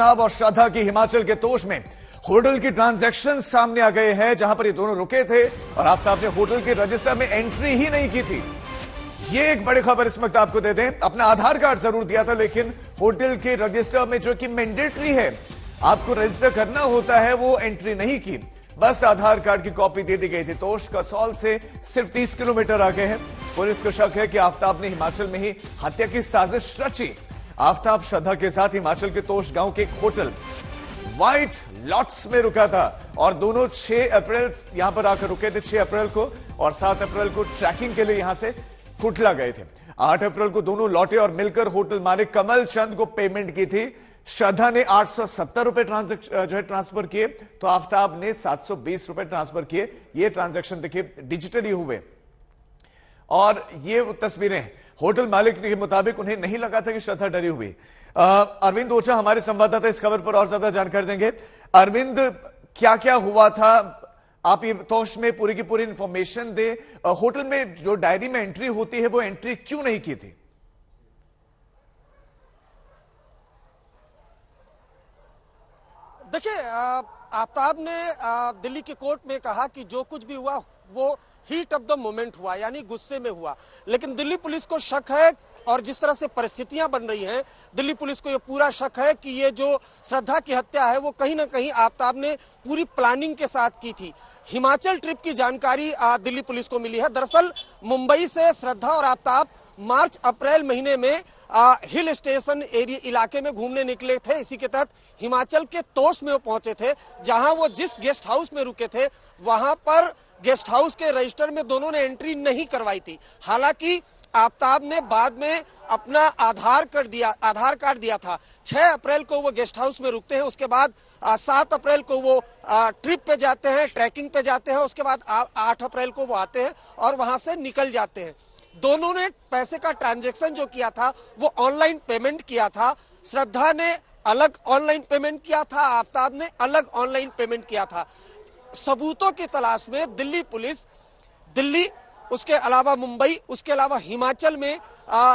आफ्ताब और श्रद्धा की हिमाचल के तोश में होटल की ट्रांजैक्शन सामने आ गए हैं, जहां पर ये दोनों रुके थे और आफ्ताब ने होटल के रजिस्टर में एंट्री ही नहीं की थी। ये एक बड़ी खबर इस वक्त आपको दे दें। अपना आधार कार्ड जरूर दिया था, लेकिन होटल के रजिस्टर में जो कि मैंडेटरी है, आपको रजिस्टर करना होता है, वो एंट्री नहीं की। बस आधार कार्ड की कॉपी दे दी गई थी। तोश कसौल से सिर्फ 30 किलोमीटर आगे है। पुलिस को शक है कि आफ्ताब ने हिमाचल में ही हत्या की साजिश रची। आफ्ताब श्रद्धा के साथ हिमाचल के तोश गांव के एक होटल व्हाइट लॉट्स में रुका था और दोनों 6 अप्रैल यहां पर आकर रुके थे, 6 अप्रैल को, और 7 अप्रैल को ट्रैकिंग के लिए यहां से कुटला गए थे। 8 अप्रैल को दोनों लौटे और मिलकर होटल मालिक कमल चंद को पेमेंट की थी। श्रद्धा ने 870 रुपए ट्रांसफर किए, तो आफ्ताब ने 720 रुपए ट्रांसफर किए। ये ट्रांजैक्शन देखिए डिजिटली हुए और ये तस्वीरें होटल मालिक के मुताबिक उन्हें नहीं लगा था कि श्रद्धा डरी हुई। अरविंद ओझा हमारे संवाददाता इस खबर पर और ज्यादा जानकारी देंगे। अरविंद, क्या क्या हुआ था, आप ये तोश में पूरी की पूरी इंफॉर्मेशन दे। होटल में जो डायरी में एंट्री होती है, वो एंट्री क्यों नहीं की थी? देखिए, आफ्ताब ने दिल्ली की कोर्ट में कहा कि जो कुछ भी हुआ वो हीट ऑफ द मोमेंट हुआ, यानी गुस्से में हुआ। लेकिन दिल्ली पुलिस को शक है, और जिस तरह से परिस्थितियां बन रही हैं, दिल्ली पुलिस को यह पूरा शक है कि ये जो श्रद्धा की हत्या है वो कहीं ना कहीं आफ्ताब ने पूरी प्लानिंग के साथ की थी। हिमाचल ट्रिप की जानकारी दिल्ली पुलिस को मिली है। दरअसल मुंबई से श्रद्धा और आफ्ताब मार्च अप्रैल महीने में हिल स्टेशन एरिया इलाके में घूमने निकले थे। इसी के तहत हिमाचल के तोश में वो पहुंचे थे, जहां वो जिस गेस्ट हाउस में रुके थे वहां पर गेस्ट हाउस के रजिस्टर में दोनों ने एंट्री नहीं करवाई थी। हालांकि आफ्ताब ने बाद में अपना आधार कार्ड दिया था। 6 अप्रैल को वो गेस्ट हाउस में रुकते हैं, उसके बाद 7 अप्रैल को वो ट्रिप पे जाते हैं, ट्रैकिंग पे जाते हैं, उसके बाद 8 अप्रैल को वो आते हैं और वहां से निकल जाते हैं। दोनों ने पैसे का ट्रांजैक्शन जो किया था वो ऑनलाइन पेमेंट किया था। श्रद्धा ने अलग ऑनलाइन पेमेंट किया था, आफ्ताब ने अलग ऑनलाइन पेमेंट किया था। सबूतों की तलाश में दिल्ली पुलिस, दिल्ली, उसके अलावा मुंबई, उसके अलावा हिमाचल में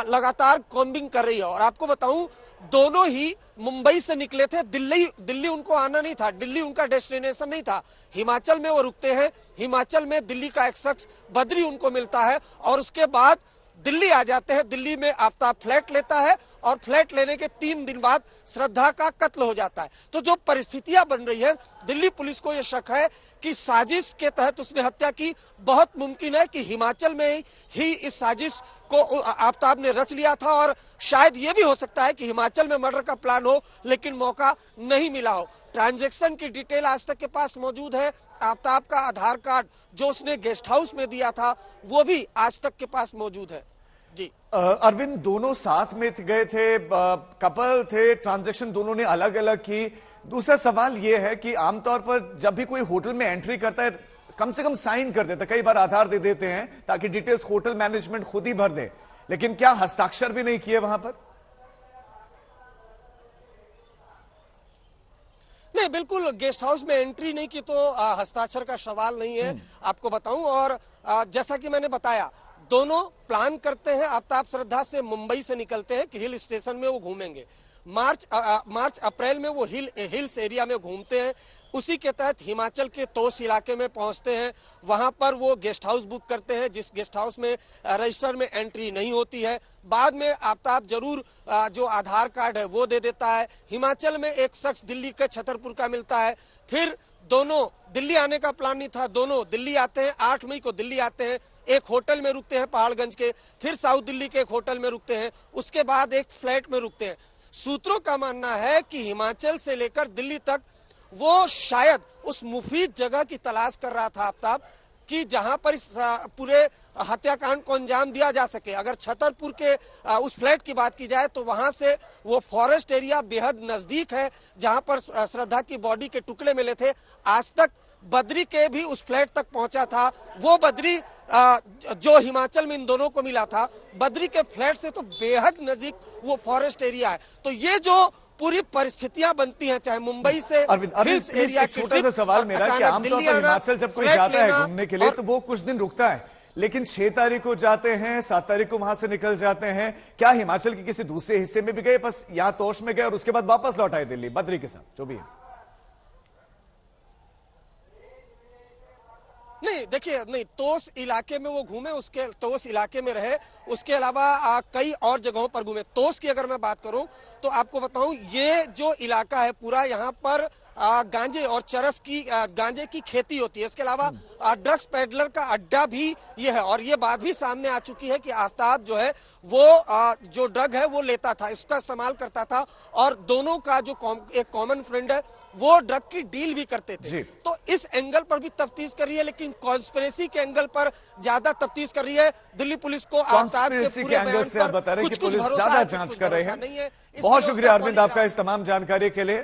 लगातार कॉम्बिंग कर रही है। और आपको बताऊं, दोनों ही मुंबई से निकले थे। दिल्ली उनको आना नहीं था, दिल्ली उनका डेस्टिनेशन नहीं था। हिमाचल में वो रुकते हैं। हिमाचल में दिल्ली का एक शख्स बद्री उनको मिलता है और उसके बाद दिल्ली आ जाते हैं। दिल्ली में आफ्ताब फ्लैट लेता है और फ्लैट लेने के 3 दिन बाद श्रद्धा का कत्ल हो जाता है। तो जो परिस्थितियां बन रही है, दिल्ली पुलिस को यह शक है कि साजिश के तहत उसने हत्या की। बहुत मुमकिन है कि हिमाचल में ही इस साजिश को आफ्ताब ने रच लिया था, और शायद यह भी हो सकता है कि हिमाचल में मर्डर का प्लान हो लेकिन मौका नहीं मिला हो। ट्रांजैक्शन की डिटेल आज तक के पास मौजूद है। आफ्ताब का आधार कार्ड जो उसने गेस्ट हाउस में दिया था वो भी आज तक के पास मौजूद है। जी अरविंद, दोनों साथ में गए थे, कपल थे, ट्रांजैक्शन दोनों ने अलग अलग की। दूसरा सवाल यह है कि आमतौर पर जब भी कोई होटल में एंट्री करता है, कम से कम साइन कर देता है, कई बार आधार दे देते हैं ताकि डिटेल्स होटल मैनेजमेंट खुद ही भर दे, लेकिन क्या हस्ताक्षर भी नहीं किए वहां पर? नहीं, बिल्कुल गेस्ट हाउस में एंट्री नहीं की तो हस्ताक्षर का सवाल नहीं है, आपको बताऊं। और जैसा कि मैंने बताया, दोनों प्लान करते हैं। आफ्ताब श्रद्धा से मुंबई से निकलते हैं कि हिल स्टेशन में वो घूमेंगे। मार्च अप्रैल में वो हिल्स एरिया में घूमते हैं। उसी के तहत हिमाचल के तोश इलाके में पहुंचते हैं। वहां पर वो गेस्ट हाउस बुक करते हैं, जिस गेस्ट हाउस में रजिस्टर में एंट्री नहीं होती है। बाद में आफ्ताब जरूर जो आधार कार्ड है वो दे देता है। हिमाचल में एक शख्स दिल्ली के छतरपुर का मिलता है। फिर दोनों दिल्ली आने का प्लान नहीं था, दोनों दिल्ली आते हैं। 8 मई को दिल्ली आते हैं, एक होटल में रुकते हैं पहाड़गंज के, फिर साउथ दिल्ली के एक होटल में रुकते हैं, उसके बाद एक फ्लैट में रुकते हैं। सूत्रों का मानना है कि हिमाचल से लेकर दिल्ली तक वो शायद उस मुफीद जगह की तलाश कर रहा था आफ्ताब, कि जहां पर इस पूरे हत्याकांड को अंजाम दिया जा सके। अगर छतरपुर के उस फ्लैट की बात की जाए तो वहां से वो फॉरेस्ट एरिया बेहद नजदीक है जहां पर श्रद्धा की बॉडी के टुकड़े मिले थे। आज तक बद्री के भी उस फ्लैट तक पहुंचा था। वो बद्री जो हिमाचल में इन दोनों को मिला था, बद्री के फ्लैट से तो बेहद नजदीक वो फॉरेस्ट एरिया है। तो ये जो पूरी परिस्थितियां बनती हैं, चाहे मुंबई से हिल्स एरिया की छोटा सा सवाल मेरा कि आमतौर पर हिमाचल जब कोई जाता है घूमने के लिए तो वो कुछ दिन रुकता है, लेकिन 6 तारीख को जाते हैं, 7 तारीख को वहां से निकल जाते हैं। क्या हिमाचल के किसी दूसरे हिस्से में भी गए, बस यहां तोश में गए और उसके बाद वापस लौट आए दिल्ली बद्री के साथ, जो भी है? नहीं, देखिए, नहीं, तोश इलाके में वो घूमे, उसके तोश इलाके में रहे, उसके अलावा कई और जगहों पर घूमे। तोश की अगर मैं बात करूं तो आपको बताऊं, ये जो इलाका है पूरा, यहाँ पर गांजे और चरस की गांजे की खेती होती है। इसके अलावा ड्रग्स पेडलर का अड्डा भी ये है, और ये बात भी सामने आ चुकी है कि आफ्ताब जो है वो जो ड्रग है वो लेता था, इसका इस्तेमाल करता था, और दोनों का जो एक कॉमन फ्रेंड है वो ड्रग की डील भी करते थे। तो इस एंगल पर भी तफ्तीश कर रही है, लेकिन कॉन्स्पिरेसी के एंगल पर ज्यादा तफ्तीश कर रही है दिल्ली पुलिस को। आफ्ताब के पूरे एंगल से आप बता रहे हैं कि पुलिस भरोसा ज्यादा है, जांच कर रहे हैं। नहीं है। बहुत शुक्रिया अरविंद आपका इस तमाम जानकारी के लिए।